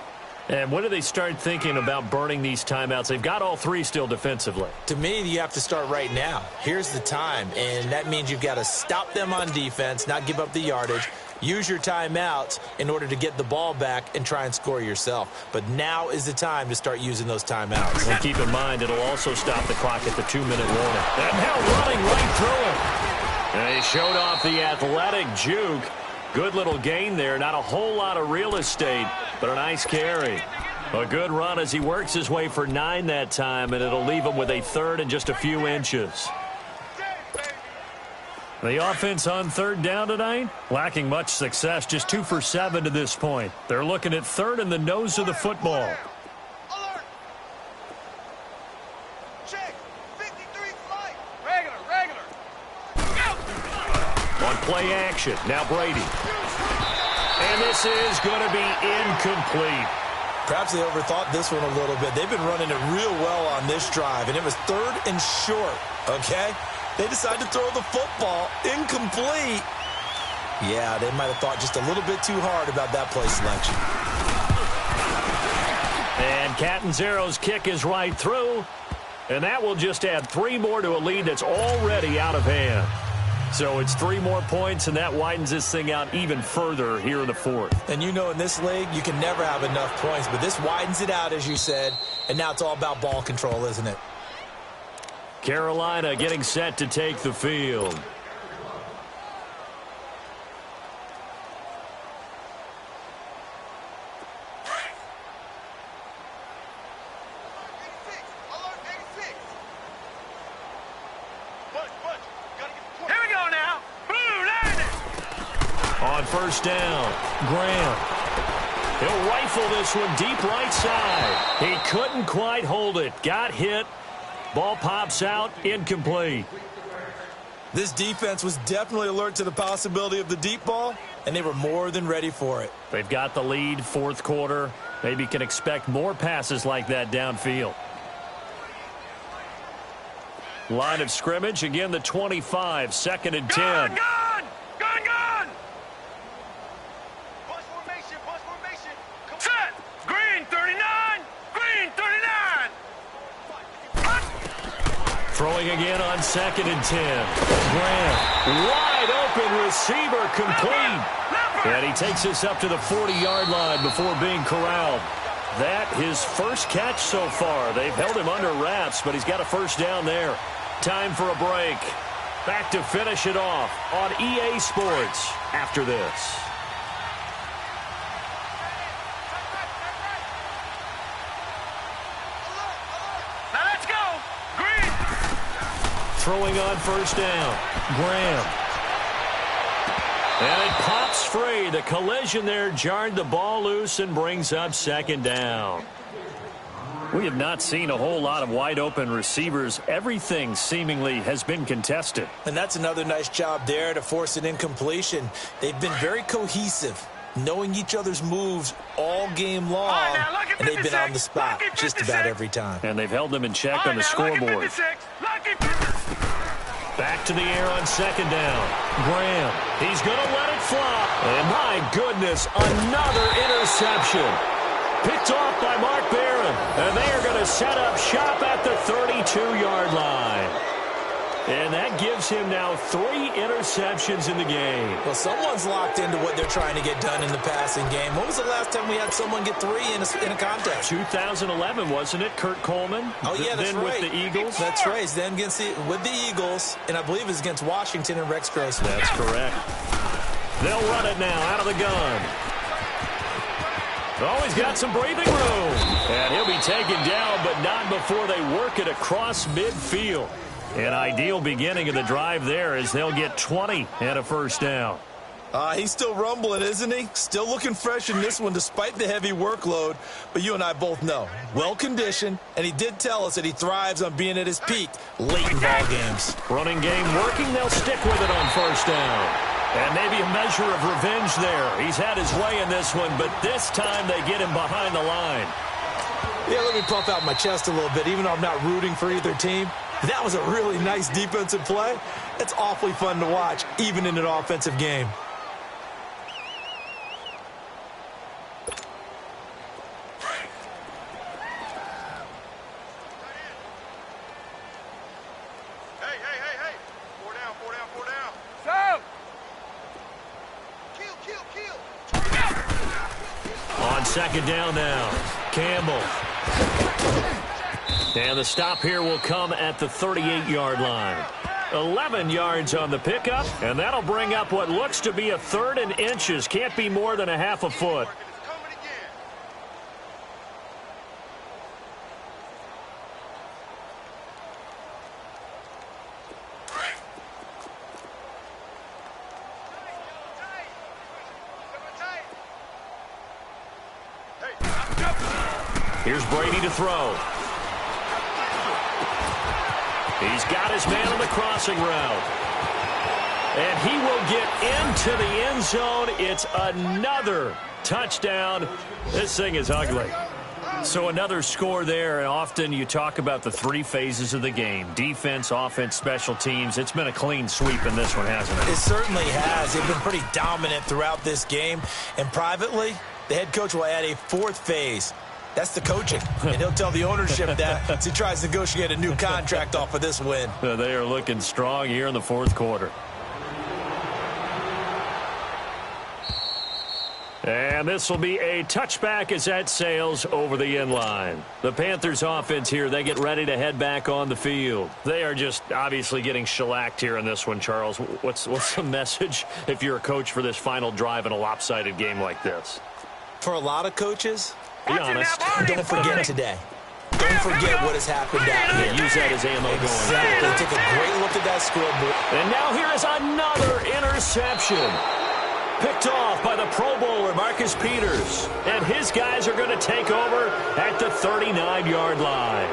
And when do they start thinking about burning these timeouts? They've got all 3 still defensively. To me, you have to start right now. Here's the time, and that means you've got to stop them on defense, not give up the yardage, use your timeouts in order to get the ball back and try and score yourself. But now is the time to start using those timeouts. And keep in mind, it'll also stop the clock at the 2-minute warning. And now running right through it. And he showed off the athletic juke. Good little gain there. Not a whole lot of real estate, but a nice carry. A good run as he works his way for 9 that time, and it'll leave him with a 3rd and just a few inches. The offense on 3rd down tonight, lacking much success, just 2 for 7 to this point. They're looking at 3rd and the nose of the football. Alert. Check. 53 flight. Regular. On play action, now Brady. And this is going to be incomplete. Perhaps they overthought this one a little bit. They've been running it real well on this drive, and it was 3rd and short, okay? They decided to throw the football incomplete. Yeah, they might have thought just a little bit too hard about that play selection. And Catanzaro's kick is right through, and that will just add 3 more to a lead that's already out of hand. So it's 3 more points, and that widens this thing out even further here in the 4th. And you know in this league, you can never have enough points, but this widens it out, as you said, and now it's all about ball control, isn't it? Carolina getting set to take the field. On first down, Graham. He'll rifle this one deep right side. He couldn't quite hold it. Got hit. Ball pops out, incomplete. This defense was definitely alert to the possibility of the deep ball, and they were more than ready for it. They've got the lead, 4th quarter. Maybe can expect more passes like that downfield. Line of scrimmage, again the 25, 2nd and 10. Gun! Bus formation. Set! Green 39! Green 39! Throwing again on 2nd and 10. Graham, wide open receiver, complete. And he takes us up to the 40-yard line before being corralled. That his first catch so far. They've held him under wraps, but he's got a first down there. Time for a break. Back to finish it off on EA Sports after this. Now let's go! Green! Throwing on first down. Graham. And it pops free. The collision there jarred the ball loose and brings up 2nd down. We have not seen a whole lot of wide-open receivers. Everything seemingly has been contested. And that's another nice job there to force an incompletion. They've been very cohesive, knowing each other's moves all game long, and they've been on the spot just about every time. And they've held them in check on the scoreboard. Back to the air on 2nd down. Graham, he's going to let it fly. And my goodness, another interception. Picked off by Mark Barron. And they are going to set up shop at the 32-yard line. And that gives him now 3 interceptions in the game. Well, someone's locked into what they're trying to get done in the passing game. When was the last time we had someone get 3 in a contest? 2011, wasn't it? Kurt Coleman. Oh, yeah, that's then right. With the Eagles. That's right. Then with the Eagles, and I believe it was against Washington and Rex Grossman. That's correct. They'll run it now out of the gun. Oh, he's got some breathing room. And he'll be taken down, but not before they work it across midfield. An ideal beginning of the drive there as they'll get 20 and a first down. He's still rumbling, isn't he? Still looking fresh in this one despite the heavy workload. But you and I both know, well-conditioned, and he did tell us that he thrives on being at his peak late in ball games. Running game working. They'll stick with it on first down. And maybe a measure of revenge there. He's had his way in this one, but this time they get him behind the line. Yeah, let me puff out my chest a little bit, even though I'm not rooting for either team. That was a really nice defensive play. It's awfully fun to watch, even in an offensive game. Hey. 4 down. So! Kill. On second down now, Campbell. And the stop here will come at the 38-yard line. 11 yards on the pickup, and that'll bring up what looks to be a 3rd and inches. Can't be more than a half a foot. Here's Brady to throw. He's got his man on the crossing route. And he will get into the end zone. It's another touchdown. This thing is ugly. So another score there, and often you talk about the 3 phases of the game. Defense, offense, special teams. It's been a clean sweep in this one, hasn't it? It certainly has. They've been pretty dominant throughout this game. And privately, the head coach will add a 4th phase. That's the coaching, and he'll tell the ownership that as he tries to negotiate a new contract off of this win. They are looking strong here in the 4th quarter. And this will be a touchback as that sails over the end line. The Panthers offense here, they get ready to head back on the field. They are just obviously getting shellacked here in this one, Charles. What's the message if you're a coach for this final drive in a lopsided game like this? For a lot of coaches, be honest, don't forget today. Don't forget what has happened out here. Use that as ammo going Exactly. Take a great look at that scoreboard. And now here is another interception. Picked off by the Pro Bowler, Marcus Peters. And his guys are going to take over at the 39-yard line.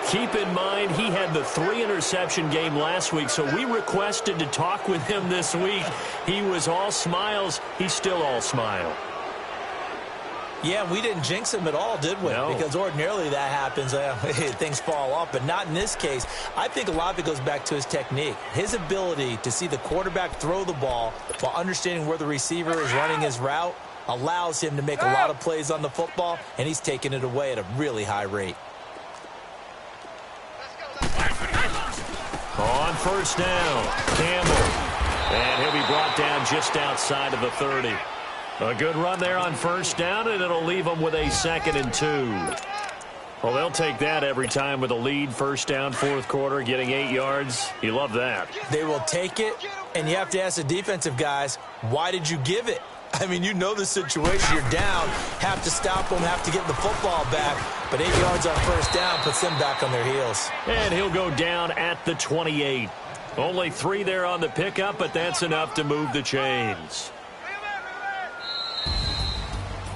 Keep in mind, he had the 3-interception game last week, so we requested to talk with him this week. He was all smiles. He's still all smile. Yeah, we didn't jinx him at all, did we? No. Because ordinarily that happens. Things fall off, but not in this case. I think a lot of it goes back to his technique. His ability to see the quarterback throw the ball while understanding where the receiver is running his route allows him to make a lot of plays on the football, and he's taking it away at a really high rate. On first down, Campbell. And he'll be brought down just outside of the 30. A good run there on first down, and it'll leave them with a 2nd and 2. Well, they'll take that every time with a lead. First down, 4th quarter, getting 8 yards. You love that. They will take it, and you have to ask the defensive guys, why did you give it? I mean, you know the situation. You're down, have to stop them, have to get the football back. But 8 yards on first down puts them back on their heels. And he'll go down at the 28. Only 3 there on the pickup, but that's enough to move the chains.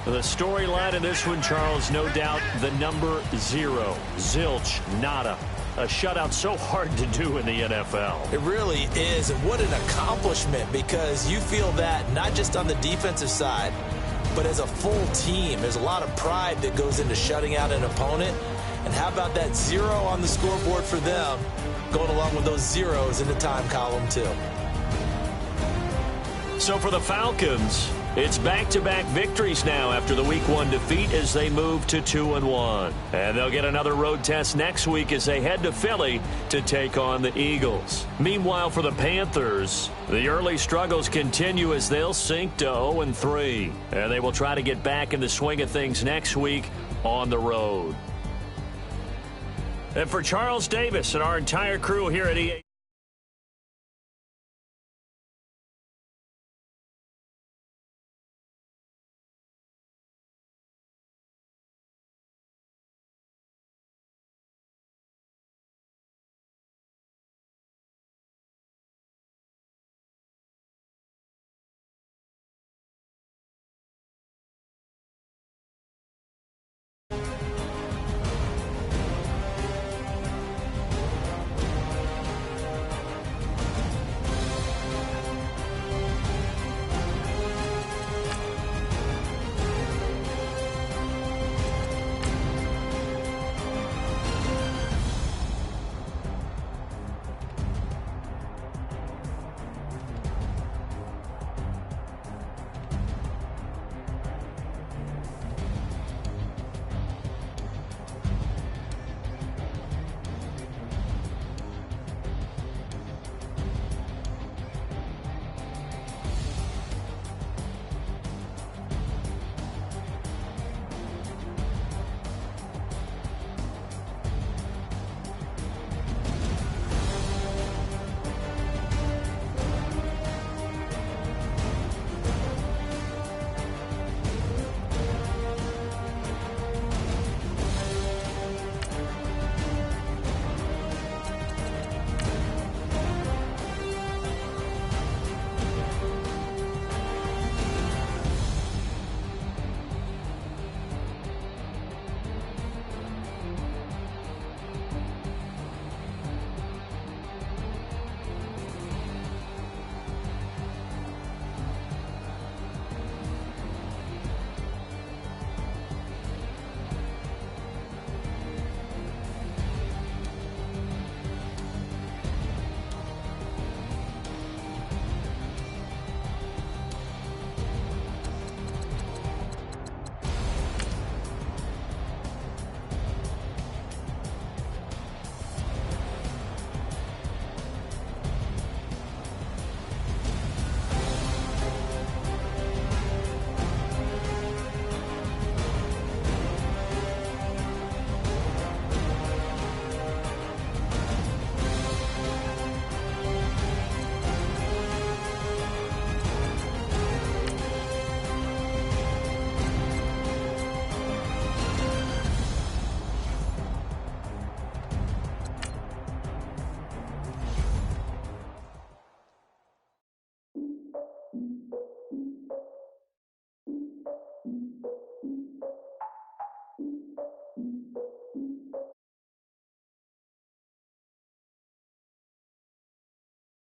The storyline in this one, Charles, no doubt the number 0. Zilch, nada. A shutout so hard to do in the NFL. It really is, and what an accomplishment, because you feel that not just on the defensive side, but as a full team. There's a lot of pride that goes into shutting out an opponent. And how about that 0 on the scoreboard for them, going along with those zeros in the time column too. So for the Falcons, it's back-to-back victories now after the Week 1 defeat as they move to 2-1. And they'll get another road test next week as they head to Philly to take on the Eagles. Meanwhile, for the Panthers, the early struggles continue as they'll sink to 0-3. And they will try to get back in the swing of things next week on the road. And for Charles Davis and our entire crew here at EA.